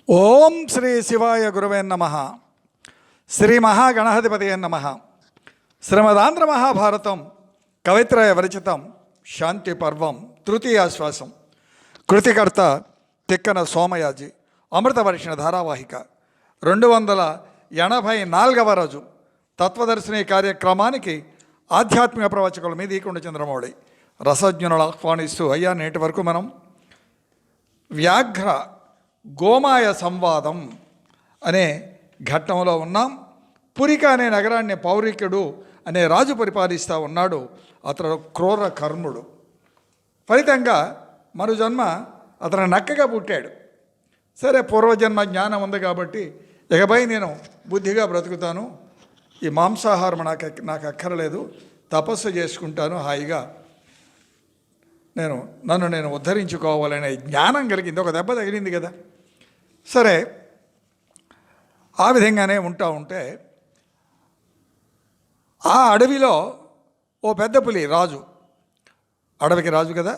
ఓం శ్రీ శివాయ గురవే నమ. శ్రీ మహాగణాధిపతయే నమ. శ్రీమదాంధ్ర మహాభారతం కవిత్రయ విరచితం శాంతి పర్వం తృతీయాశ్వాసం. కృతికర్త తిక్కన సోమయాజి. అమృతవర్షిణ ధారావాహిక 284వ రోజు తత్వదర్శిని కార్యక్రమానికి ఆధ్యాత్మిక ప్రవచకుల మీద ఈకొండ చంద్రమౌళి రసజ్ఞులను ఆహ్వానిస్తూ, అయ్యా నేటి వరకు మనం వ్యాఘ్ర గోమాయ సంవాదం అనే ఘట్టంలో ఉన్నాం. పురిక అనే నగరాన్ని పౌరికుడు అనే రాజు పరిపాలిస్తూ ఉన్నాడు. అతడు క్రూర కర్ముడు. ఫలితంగా మరో జన్మ అతను నక్కగా పుట్టాడు. సరే, పూర్వజన్మ జ్ఞానం ఉంది కాబట్టి ఇకపై నేను బుద్ధిగా బ్రతుకుతాను, ఈ మాంసాహారం నాకు అక్కర్లేదు, తపస్సు చేసుకుంటాను, హాయిగా నన్ను నేను ఉద్ధరించుకోవాలనే జ్ఞానం కలిగింది. ఒక దెబ్బ తగిలింది కదా. సరే, ఆ విధంగానే ఉంటే ఆ అడవిలో ఓ పెద్ద పులి, రాజు, అడవికి రాజు కదా,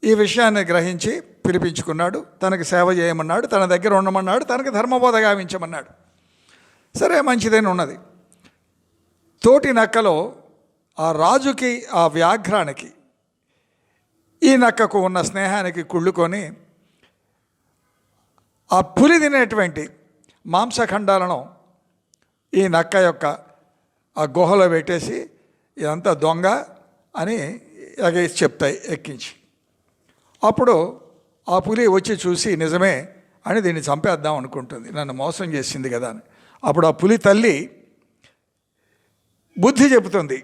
ఈ విషయాన్ని గ్రహించి పిలిపించుకున్నాడు. తనకి సేవ చేయమన్నాడు, తన దగ్గర ఉండమన్నాడు, తనకి ధర్మబోధ గావించమన్నాడు. సరే, మంచిదని ఉన్నది. తోటి నక్కలో ఆ రాజుకి, ఆ వ్యాఘ్రానికి, ఈ నక్కకు ఉన్న స్నేహానికి కుళ్ళుకొని ఆ పులి తినేటువంటి మాంసఖండాలను ఈ నక్క యొక్క ఆ గుహలో పెట్టేసి ఇదంతా దొంగ అని ఎగేసి చెప్తాయి ఎక్కించి. అప్పుడు ఆ పులి వచ్చి చూసి నిజమే అని దీన్ని చంపేద్దాం అనుకుంటుంది, నన్ను మోసం చేసింది కదా అని. అప్పుడు ఆ పులి తల్లి బుద్ధి చెబుతుంది,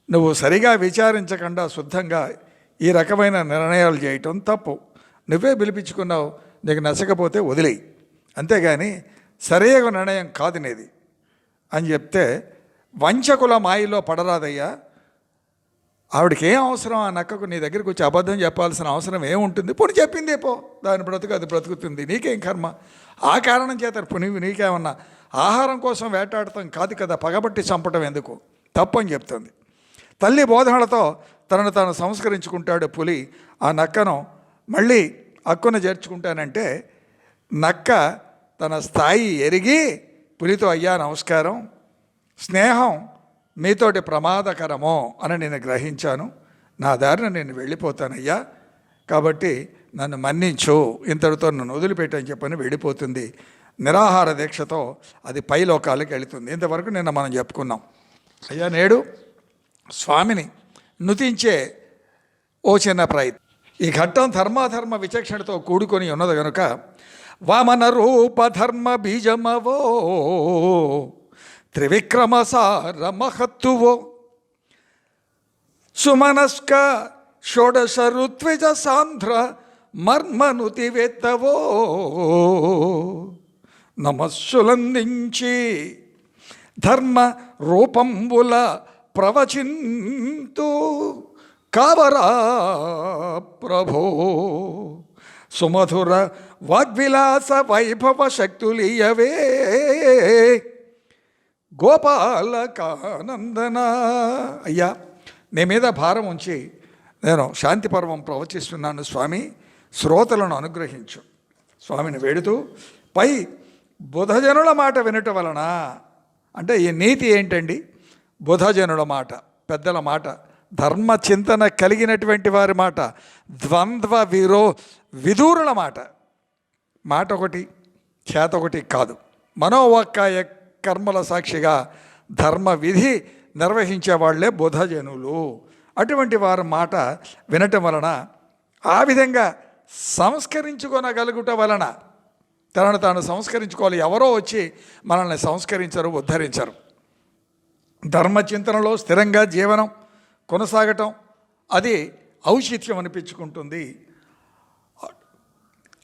నువ్వు సరిగా విచారించకుండా శుద్ధంగా ఈ రకమైన నిర్ణయాలు చేయటం తప్పు. నువ్వే పిలిపించుకున్నావు, నీకు నచ్చకపోతే వదిలేయి, అంతేగాని సరైన నిర్ణయం కాదు నేది అని చెప్తే, వంచకుల మాయలో పడరాదయ్యా, ఆవిడకి ఏం అవసరం, ఆ నక్కకు నీ దగ్గరికి వచ్చి అబద్ధం చెప్పాల్సిన అవసరం ఏముంటుంది? పోనీ చెప్పిందే పో, దాని బ్రతుకు అది బ్రతుకుతుంది, నీకేం కర్మ. ఆ కారణం చేత నీకేమన్నా ఆహారం కోసం వేటాడటం కాదు కదా, పగబట్టి చంపటం ఎందుకు, తప్పని చెప్తుంది. తల్లి బోధనలతో తనను తాను సంస్కరించుకుంటాడు పులి. ఆ నక్కను మళ్ళీ హక్కును చేర్చుకుంటానంటే నక్క తన స్థాయి ఎరిగి పులితో, అయ్యా నమస్కారం, స్నేహం మీతోటి ప్రమాదకరమో అని నేను గ్రహించాను, నా దారిన నేను వెళ్ళిపోతానయ్యా, కాబట్టి నన్ను మన్నించు, ఇంతటితో నన్ను వదిలిపెట్టని చెప్పని వెళ్ళిపోతుంది. నిరాహార దీక్షతో అది పైలోకాలకు వెళుతుంది. ఇంతవరకు నిన్న మనం చెప్పుకున్నాం. అయ్యా నేడు స్వామిని నుతించే ఓ చిన్న ప్రయత్నం. ఈ ఘట్టం ధర్మాధర్మ విచక్షణతో కూడుకొని ఉన్నది కనుక, వామన రూప ధర్మ బీజమవో త్రివిక్రమసార మహత్తువో సుమనస్క షోడశ ఋత్విజ సాంధ్ర మర్మనుతివేత్తవో నమస్సులందించి ధర్మ రూపంబుల ప్రవచింతు కావరా ప్రభో సుమధుర వాగ్విలాస వైభవ శక్తులియవే గోపాలకానందన. అయ్యా, నీ మీద భారం ఉంచి నేను శాంతి పర్వం ప్రవచిస్తున్నాను స్వామి, శ్రోతలను అనుగ్రహించు. స్వామిని వేడుతూ పై బుధజనుల మాట వినటం వలన, అంటే ఈ నీతి ఏంటండి? బుధజనుల మాట, పెద్దల మాట, ధర్మ చింతన కలిగినటువంటి వారి మాట, ద్వంద్వ విదూరుల మాట. మాట ఒకటి, చేత ఒకటి కాదు. మనోవాక్కాయ కర్మల సాక్షిగా ధర్మ విధి నిర్వహించే వాళ్ళే బుధజనులు. అటువంటి వారి మాట వినటం వలన, ఆ విధంగా సంస్కరించుకొనగలుగుట వలన, తనను తాను సంస్కరించుకోవాలి. ఎవరో వచ్చి మనల్ని సంస్కరించరు, ఉద్ధరించరు. ధర్మచింతనలో స్థిరంగా జీవనం కొనసాగటం అది ఔచిత్యం అనిపించుకుంటుంది.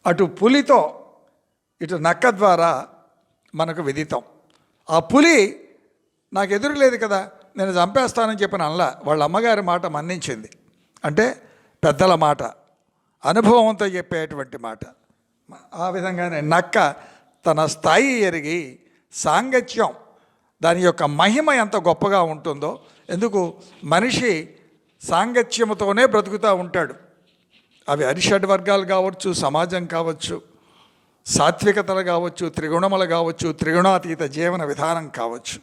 అటు పులితో ఇటు నక్క ద్వారా మనకు విదితం. ఆ పులి నాకు ఎదురు లేదు కదా, నేను చంపేస్తానని చెప్పిన అనలా, వాళ్ళ అమ్మగారి మాట మన్నించింది. అంటే పెద్దల మాట, అనుభవంతో చెప్పేటువంటి మాట. ఆ విధంగానే నక్క తన స్థాయి ఎరిగి సాంగత్యం, దాని యొక్క మహిమ ఎంత గొప్పగా ఉంటుందో. ఎందుకు మనిషి సాంగత్యముతోనే బ్రతుకుతూ ఉంటాడు. అవి అరిషడ్ వర్గాలు కావచ్చు, సమాజం కావచ్చు, సాత్వికతలు కావచ్చు, త్రిగుణములు కావచ్చు, త్రిగుణాతీత జీవన విధానం కావచ్చు.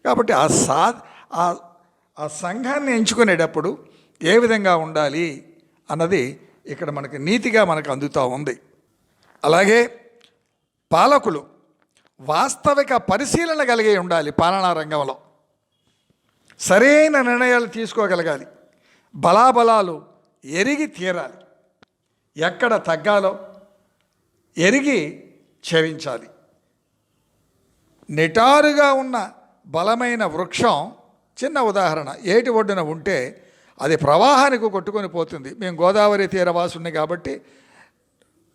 కాబట్టి ఆ సంఘాన్ని ఎంచుకునేటప్పుడు ఏ విధంగా ఉండాలి అన్నది ఇక్కడ మనకి నీతిగా మనకు అందుతూ ఉంది. అలాగే పాలకులు వాస్తవిక పరిశీలన కలిగి ఉండాలి. పాలనా రంగంలో సరైన నిర్ణయాలు తీసుకోగలగాలి. బలాబలాలు ఎరిగి తీరాలి. ఎక్కడ తగ్గాలో ఎరిగి చరించాలి. నిటారుగా ఉన్న బలమైన వృక్షం, చిన్న ఉదాహరణ, ఏటి ఒడ్డున ఉంటే అది ప్రవాహానికి కొట్టుకొని పోతుంది. మేము గోదావరి తీరవాసుని కాబట్టి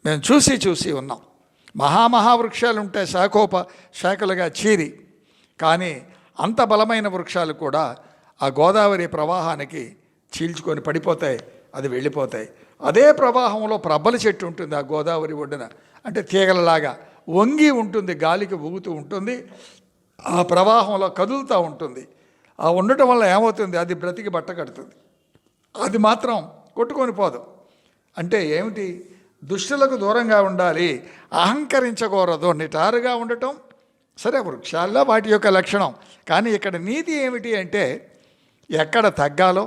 మేము చూసి ఉన్నాం. మహావృక్షాలు ఉంటాయి శాఖలుగా చీరి, కానీ అంత బలమైన వృక్షాలు కూడా ఆ గోదావరి ప్రవాహానికి చీల్చుకొని పడిపోతాయి, అది వెళ్ళిపోతాయి. అదే ప్రవాహంలో ప్రబ్బల చెట్టు ఉంటుంది ఆ గోదావరి ఒడ్డున, అంటే తీగలలాగా వంగి ఉంటుంది, గాలికి ఊగుతూ ఉంటుంది, ఆ ప్రవాహంలో కదులుతూ ఉంటుంది. ఆ ఉండటం వల్ల ఏమవుతుంది, అది బ్రతికి బట్ట కడుతుంది, అది మాత్రం కొట్టుకొని పోదు. అంటే ఏమిటి, దుష్టులకు దూరంగా ఉండాలి, అహంకరించకూడదు, నిటారుగా ఉండటం సరే వృక్షాల్లో వాటి యొక్క లక్షణం. కానీ ఇక్కడ నీతి ఏమిటి అంటే ఎక్కడ తగ్గాలో,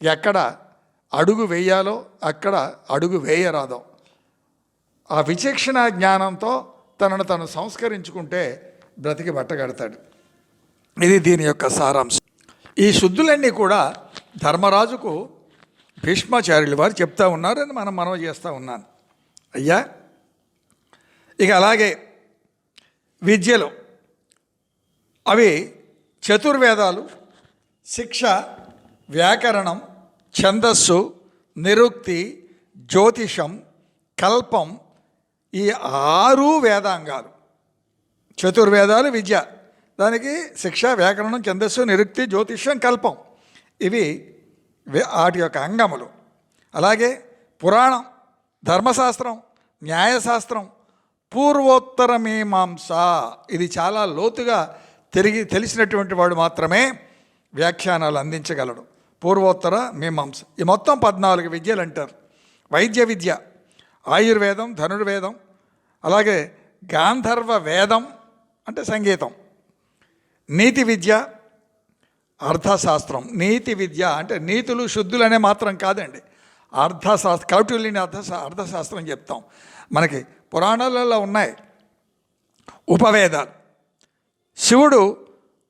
ఎక్కడ అడుగు వేయాలో అక్కడ అడుగు వేయరాదో, ఆ విచక్షణ జ్ఞానంతో తనను తను సంస్కరించుకుంటే బ్రతికి బట్టగడతాడు. ఇది దీని యొక్క సారాంశం. ఈ శుద్ధులన్నీ కూడా ధర్మరాజుకు భీష్మాచార్యులు వారు చెప్తా ఉన్నారని మనం చేస్తూ ఉన్నాను. అయ్యా, ఇక అలాగే విద్యలు అవి చతుర్వేదాలు, శిక్ష, వ్యాకరణం, ఛందస్సు, నిరుక్తి, జ్యోతిషం, కల్పం, ఈ 6 వేదాంగాలు. చతుర్వేదాలు విద్య, దానికి శిక్ష, వ్యాకరణం, ఛందస్సు, నిరుక్తి, జ్యోతిషం, కల్పం, ఇవి వాటి యొక్క అంగములు. అలాగే పురాణం, ధర్మశాస్త్రం, న్యాయశాస్త్రం, పూర్వోత్తర మీమాంస, ఇది చాలా లోతుగా తెలిసినటువంటి వాడు మాత్రమే వ్యాఖ్యానాలు అందించగలడు. పూర్వోత్తర మీమాంస, ఈ మొత్తం 14 విద్యలు అంటారు. వైద్య విద్య, ఆయుర్వేదం, ధనుర్వేదం, అలాగే గాంధర్వ వేదం అంటే సంగీతం, నీతి విద్య, అర్థశాస్త్రం. నీతి విద్య అంటే నీతులు శుద్ధులు అనే మాత్రం కాదండి, అర్థశాస్త్రం, కౌటిల్యుని అర్థశాస్త్రం చెప్తాం. మనకి పురాణాలలో ఉన్నాయి ఉపవేదాలు. శివుడు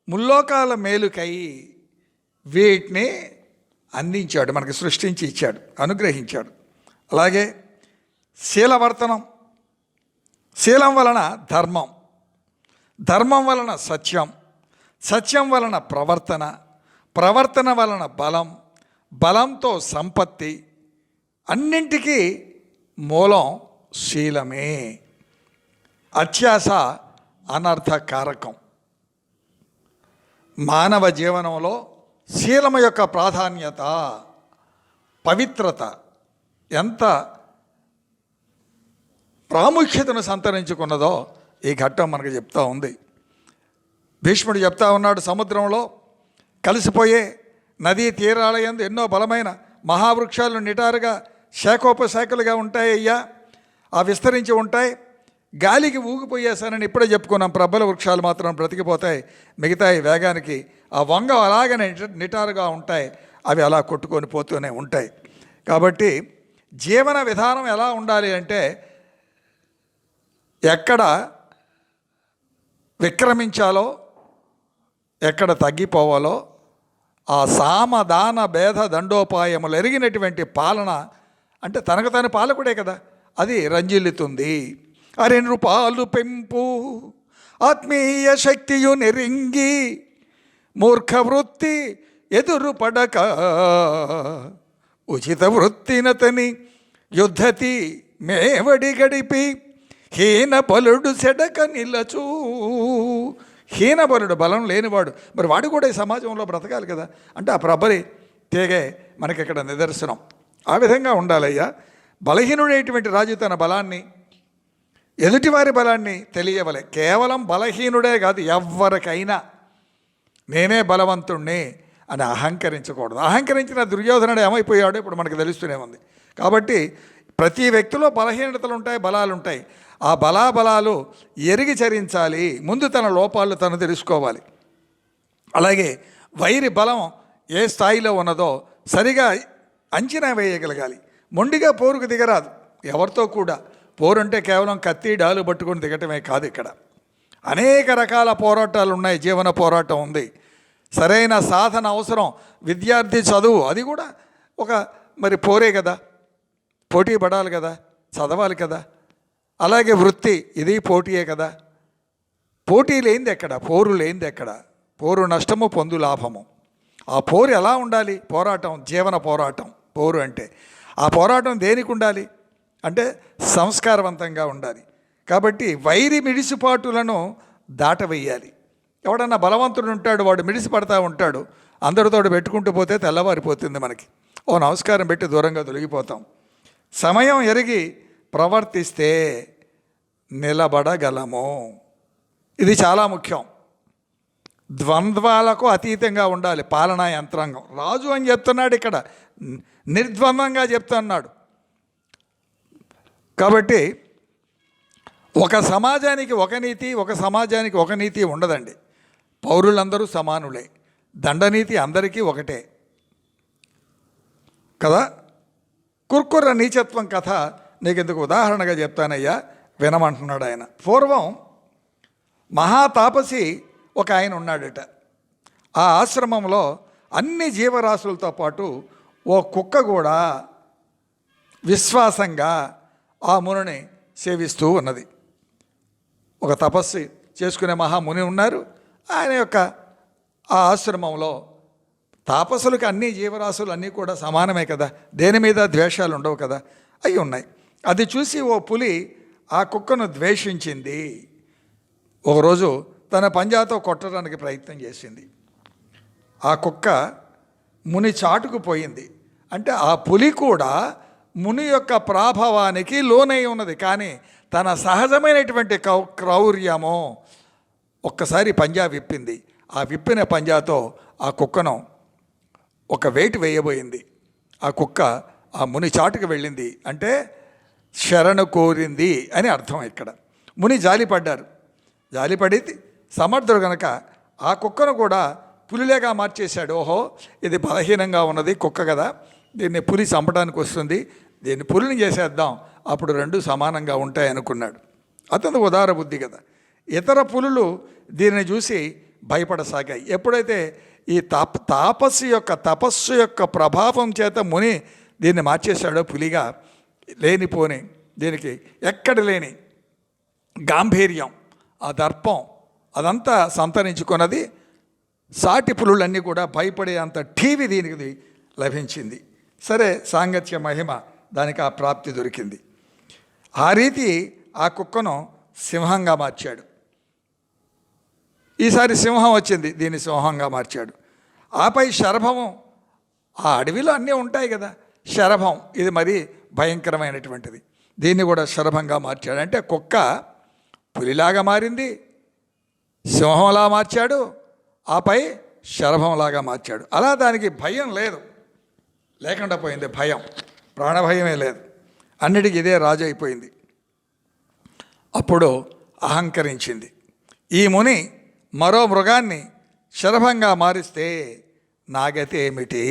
ముల్లోకాల మేలుకై వీటిని అందించాడు, మనకి సృష్టించి ఇచ్చాడు, అనుగ్రహించాడు. అలాగే శీలవర్తనం, శీలం వలన ధర్మం, ధర్మం వలన సత్యం, సత్యం వలన ప్రవర్తన, ప్రవర్తన వలన బలం, బలంతో సంపత్తి, అన్నింటికీ మూలం శీలమే. అత్యాస అనర్థకారకం. మానవ జీవనంలో శీలము యొక్క ప్రాధాన్యత, పవిత్రత ఎంత ప్రాముఖ్యతను సంతరించుకున్నదో ఈ ఘట్టం మనకు చెప్తా ఉంది. భీష్ముడు చెప్తా ఉన్నాడు, సముద్రంలో కలిసిపోయే నదీ తీరాల యందు ఎన్నో బలమైన మహావృక్షాలు నిటారుగా శాఖోపశాఖలుగా ఉంటాయి అయ్యా, ఆ విస్తరించి ఉంటాయి. గాలికి ఊగిపోయేసానని ఇప్పుడే చెప్పుకున్నాం, ప్రబల వృక్షాలు మాత్రం బ్రతికిపోతాయి, మిగతాయి వేగానికి ఆ వంగ అలాగనే నిటారుగా ఉంటాయి, అవి అలా కొట్టుకొని పోతూనే ఉంటాయి. కాబట్టి జీవన విధానం ఎలా ఉండాలి అంటే ఎక్కడ విక్రమించాలో, ఎక్కడ తగ్గిపోవాలో, ఆ సామదాన భేద దండోపాయములు ఎరిగినటువంటి పాలన, అంటే తనకు తన పాలకుడే కదా, అది రంజిల్లుతుంది. అరెండ్రు పాలు పెంపు ఆత్మీయ శక్తియు నెరింగి మూర్ఖ వృత్తి ఎదురు పడక ఉచిత వృత్తినతని యుద్ధతి మేవడి గడిపి హీన బలుడు సెడక నిలచూ. హీన బలుడు, బలం లేనివాడు, మరి వాడు కూడా ఈ సమాజంలో బ్రతకాలి కదా, అంటే ఆ ప్రబలి తేగే మనకి ఇక్కడ నిదర్శనం. ఆ విధంగా ఉండాలయ్యా. బలహీనుడైనటువంటి రాజు తన బలాన్ని, ఎదుటివారి బలాన్ని తెలియవలే. కేవలం బలహీనుడే కాదు, ఎవరికైనా నేనే బలవంతుణ్ణి అని అహంకరించకూడదు. అహంకరించిన దుర్యోధనుడు ఏమైపోయాడో ఇప్పుడు మనకు తెలుస్తూనే ఉంది. కాబట్టి ప్రతి వ్యక్తిలో బలహీనతలు ఉంటాయి, బలాలు ఉంటాయి. ఆ బలాబలాలు ఎరిగి చరించాలి. ముందు తన లోపాలు తను తెలుసుకోవాలి. అలాగే వైరి బలం ఏ స్థాయిలో ఉన్నదో సరిగా అంచనా వేయగలగాలి. మొండిగా పోరుకు దిగరాదు ఎవరితో కూడా. పోరు అంటే కేవలం కత్తి డాలు పట్టుకొని దిగటమే కాదు. ఇక్కడ అనేక రకాల పోరాటాలు ఉన్నాయి. జీవన పోరాటం ఉంది. సరైన సాధన అవసరం. విద్యార్థి చదువు అది కూడా ఒక మరి పోరే కదా, పోటీ పడాలి కదా, చదవాలి కదా. అలాగే వృత్తి ఇది పోటీయే కదా. పోటీ లేనిది ఎక్కడ, పోరు లేనిది ఎక్కడ. పోరు నష్టము, పొందు లాభము. ఆ పోరు ఎలా ఉండాలి? పోరాటం, జీవన పోరాటం పోరు అంటే. ఆ పోరాటం దేనికి ఉండాలి అంటే సంస్కారవంతంగా ఉండాలి. కాబట్టి వైరి మిడిసిపాటులను దాటవేయాలి. ఎవడన్నా బలవంతుడు ఉంటాడు, వాడు మిడిసి పడతా ఉంటాడు. అందరితో పెట్టుకుంటూ పోతే తెల్లవారిపోతుంది మనకి. ఓ నమస్కారం పెట్టి దూరంగా తొలగిపోతాం. సమయం ఎరిగి ప్రవర్తిస్తే నిలబడగలము. ఇది చాలా ముఖ్యం. ద్వంద్వాలకు అతీతంగా ఉండాలి పాలనా యంత్రాంగం. రాజు అని చెప్తున్నాడు ఇక్కడ, నిర్ద్వంద్వంగా చెప్తున్నాడు. కాబట్టి ఒక సమాజానికి ఒక నీతి, ఒక సమాజానికి ఒక నీతి ఉండదండి. పౌరులందరూ సమానులే. దండనీతి అందరికీ ఒకటే కదా. కుర్కుర్ర నీచత్వం కథ నీకు ఎందుకు ఉదాహరణగా చెప్తానయ్యా, వినమంటున్నాడు ఆయన. పూర్వం మహాతాపసి ఒక ఆయన ఉన్నాడట. ఆ ఆశ్రమంలో అన్ని జీవరాశులతో పాటు ఓ కుక్క కూడా విశ్వాసంగా ఆ మునిని సేవిస్తూ ఉన్నది. ఒక తపస్సు చేసుకునే మహాముని ఉన్నారు. ఆయన యొక్క ఆ ఆశ్రమంలో తాపసులకు అన్ని జీవరాశులు అన్నీ కూడా సమానమే కదా, దేని మీద ద్వేషాలు ఉండవు కదా, అవి ఉన్నాయి. అది చూసి ఓ పులి ఆ కుక్కను ద్వేషించింది. ఒకరోజు తన పంజాతో కొట్టడానికి ప్రయత్నం చేసింది. ఆ కుక్క ముని చాటుకు పోయింది. అంటే ఆ పులి కూడా ముని యొక్క ప్రాభవానికి లోనై ఉన్నది. కానీ తన సహజమైనటువంటి క్రౌర్యము ఒక్కసారి పంజా విప్పింది. ఆ విప్పిన పంజాతో ఆ కుక్కను ఒక వేటు వేయబోయింది. ఆ కుక్క ఆ ముని చాటుకు వెళ్ళింది. అంటే శరణు కోరింది అని అర్థం. ఇక్కడ ముని జాలిపడ్డారు. జాలిపడేది సమర్థుడు కనుక ఆ కుక్కను కూడా పులిలేగా మార్చేశాడు. ఓహో, ఇది బలహీనంగా ఉన్నది కుక్క కదా, దీన్ని పులి చంపడానికి వస్తుంది, దీన్ని పులిని చేసేద్దాం, అప్పుడు రెండు సమానంగా ఉంటాయి అనుకున్నాడు. అతను ఉదార బుద్ధి కదా. ఇతర పులులు దీనిని చూసి భయపడసాగాయి. ఎప్పుడైతే ఈ తపస్సు యొక్క ప్రభావం చేత ముని దీన్ని మార్చేశాడో పులిగా, లేనిపోని దీనికి ఎక్కడ లేని గాంభీర్యం, ఆ దర్పం అదంతా సంతరించుకున్నది. సాటి పులులన్నీ కూడా భయపడే అంత టీవీ దీనికి లభించింది. సరే, సాంగత్య మహిమ, దానికి ఆ ప్రాప్తి దొరికింది. ఆ రీతి ఆ కుక్కను సింహంగా మార్చాడు. ఈసారి సింహం వచ్చింది, దీన్ని సింహంగా మార్చాడు. ఆపై శరభము, ఆ అడవిలో అన్నీ ఉంటాయి కదా, శరభం ఇది మరీ భయంకరమైనటువంటిది, దీన్ని కూడా శరభంగా మార్చాడు. అంటే కుక్క పులిలాగా మారింది, సింహంలా మార్చాడు, ఆపై శరభంలాగా మార్చాడు. అలా దానికి భయం లేదు, లేకుండా పోయింది. భయం, ప్రాణభయమే లేదు. అన్నిటికీ ఇదే రాజు అయిపోయింది. అప్పుడు అహంకరించింది. ఈ ముని మరో మృగాన్ని శరభంగా మారిస్తే నాగతి ఏమిటి?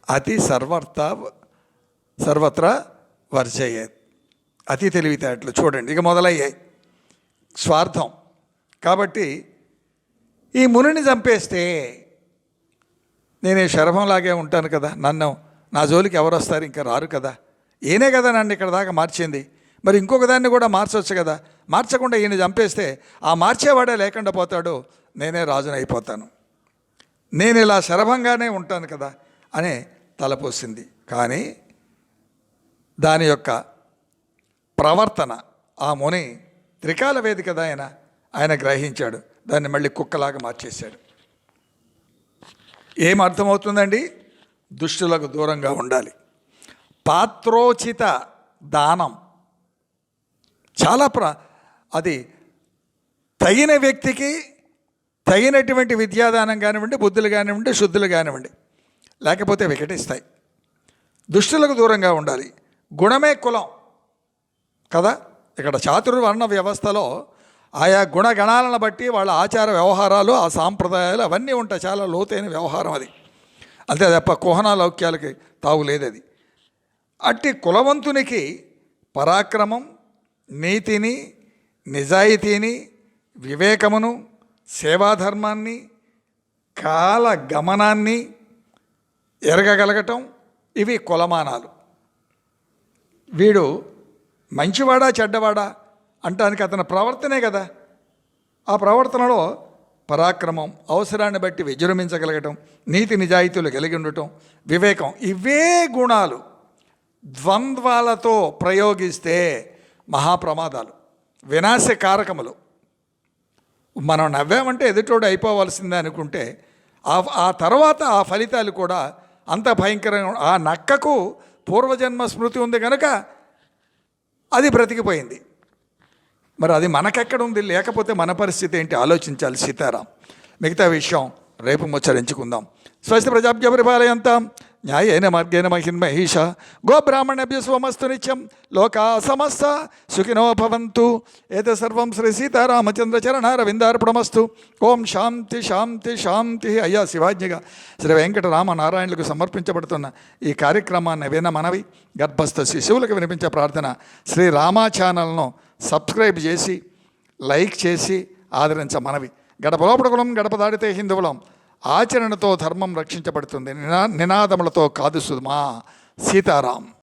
అతి సర్వత్రా వర్జయ్యేది. అతి తెలివితేటలు చూడండి, ఇక మొదలయ్యాయి. స్వార్థం. కాబట్టి ఈ మునిని చంపేస్తే నేను ఈ శరభంలాగే ఉంటాను కదా, నా జోలికి ఎవరు వస్తారు? ఇంకా రారు కదా. ఈయనే కదా నన్ను ఇక్కడ దాకా మార్చింది, మరి ఇంకొక దాన్ని కూడా మార్చవచ్చు కదా. మార్చకుండా ఈయన చంపేస్తే ఆ మార్చేవాడే లేకుండా పోతాడు, నేనే రాజునైపోతాను, నేను ఇలా శరభంగానే ఉంటాను కదా అని తలపోసింది. కానీ దాని యొక్క ప్రవర్తన, ఆ ముని త్రికాల వేది కదా ఆయన గ్రహించాడు. దాన్ని మళ్ళీ కుక్కలాగా మార్చేశాడు. ఏం అర్థమవుతుందండి? దుష్టులకు దూరంగా ఉండాలి. పాత్రోచిత దానం చాలా అది తగిన వ్యక్తికి తగినటువంటి విద్యాదానం కానివ్వండి, బుద్ధులు కానివ్వండి, శుద్ధులు కానివ్వండి, లేకపోతే వికటిస్తాయి. దుష్టులకు దూరంగా ఉండాలి. గుణమే కులం కదా, ఇక్కడ చాతుర్వర్ణ వ్యవస్థలో ఆయా గుణగణాలను బట్టి వాళ్ళ ఆచార వ్యవహారాలు, ఆ సాంప్రదాయాలు అవన్నీ ఉంటాయి. చాలా లోతైన వ్యవహారం అది. అంతే తప్ప కుహన లౌక్యాలకి తావులేదు అది. అట్టి కులవంతునికి పరాక్రమం, నీతిని, నిజాయితీని, వివేకమును, సేవాధర్మాన్ని, కాల గమనాన్ని ఎరగగలగటం ఇవి కులమానాలు. వీడు మంచివాడా చెడ్డవాడా అంటానికి అతని ప్రవర్తనే కదా. ఆ ప్రవర్తనలో పరాక్రమం, అవసరాన్ని బట్టి విజృంభించగలగటం, నీతి నిజాయితీలు కలిగి ఉండటం, వివేకం, ఇవే గుణాలు ద్వంద్వాలతో ప్రయోగిస్తే మహాప్రమాదాలు, వినాశకారకములు. మనం నవ్వామంటే ఎదుటోడు అయిపోవాల్సిందే అనుకుంటే ఆ తర్వాత ఆ ఫలితాలు కూడా అంత భయంకరంగా. ఆ నక్కకు పూర్వజన్మ స్మృతి ఉంది కనుక అది బ్రతికిపోయింది. మరి అది మనకెక్కడ ఉంది? లేకపోతే మన పరిస్థితి ఏంటి ఆలోచించాలి సీతారాం. మిగతా విషయం రేపు ముచ్చరించుకుందాం. స్వస్తి ప్రజాభ్య పరిపాలయంతాం న్యాయేన మార్గేణ మహిన్మహీష గోబ్రాహ్మణేభ్యో స్వమస్తు నిత్యం లోకా సమస్త సుఖినో భవంతు. ఏతత్ సర్వం శ్రీ సీతారామచంద్ర చరణారవిందార్పణమస్తు. ఓం శాంతి శాంతి శాంతి. అయ్యా శివాజ్ఞగా శ్రీ వెంకటరామనారాయణులకు సమర్పించబడుతున్న ఈ కార్యక్రమాన్ని విన్న మనవి, గర్భస్థ శిశువులకు వినిపించే ప్రార్థన. శ్రీ రామా ఛానల్ను సబ్స్క్రైబ్ చేసి లైక్ చేసి ఆదరించమనవి. గడప లోపల కులం, గడప దాడితే హిందువులం. ఆచరణతో ధర్మం రక్షించబడుతుంది, నినాదములతో కాదు సుమా. సీతారాం.